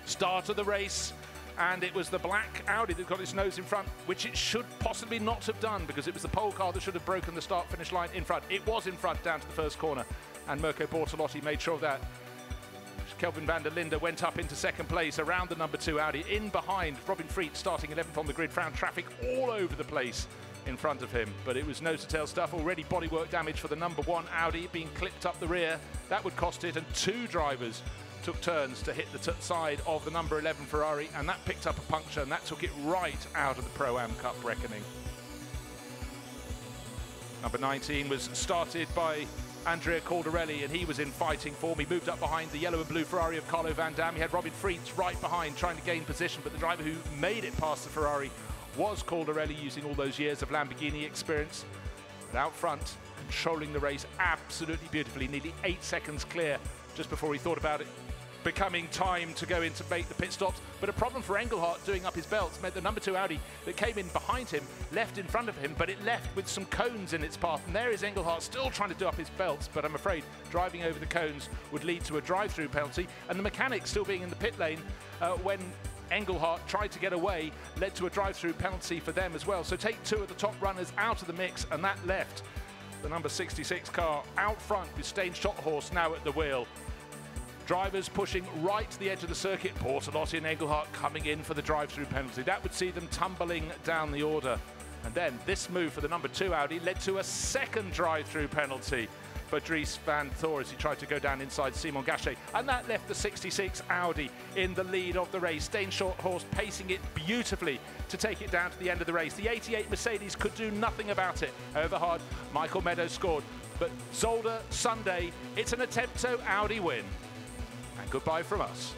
Start of the race, and it was the black Audi that got its nose in front, which it should possibly not have done, because it was the pole car that should have broken the start-finish line in front. It was in front down to the first corner, and Mirko Bortolotti made sure of that. Kelvin van der Linde went up into second place around the number 2 Audi. In behind, Robin Freet, starting 11th on the grid, found traffic all over the place in front of him, but it was nose-to-tail stuff. Already bodywork damage for the number 1 Audi, being clipped up the rear. That would cost it, and 2 drivers took turns to hit the side of the number 11 Ferrari, and that picked up a puncture, and that took it right out of the Pro-Am Cup reckoning. Number 19 was started by Andrea Caldarelli, and he was in fighting form. He moved up behind the yellow and blue Ferrari of Carlo Van Dam. He had Robin Freets right behind, trying to gain position, but the driver who made it past the Ferrari was Caldarelli, using all those years of Lamborghini experience. But out front, controlling the race absolutely beautifully, nearly 8 seconds clear just before he thought about it becoming time to go in to make the pit stops. But a problem for Engelhardt doing up his belts meant the number 2 Audi that came in behind him left in front of him, but it left with some cones in its path, and there is Engelhardt still trying to do up his belts, but I'm afraid driving over the cones would lead to a drive-through penalty, and the mechanics still being in the pit lane when Engelhardt tried to get away led to a drive-through penalty for them as well. So take 2 of the top runners out of the mix, and that left the number 66 car out front with Stein Schotthorst now at the wheel. Drivers pushing right to the edge of the circuit. Bortolotti and Engelhardt coming in for the drive-through penalty. That would see them tumbling down the order. And then this move for the number 2 Audi led to a second drive-through penalty for Dries van Thor as he tried to go down inside Simon Gachet. And that left the 66 Audi in the lead of the race. Stein Schotthorst pacing it beautifully to take it down to the end of the race. The 88 Mercedes could do nothing about it. However hard, Michael Meadows scored. But Zolder Sunday, it's an Attempto Audi win. And goodbye from us.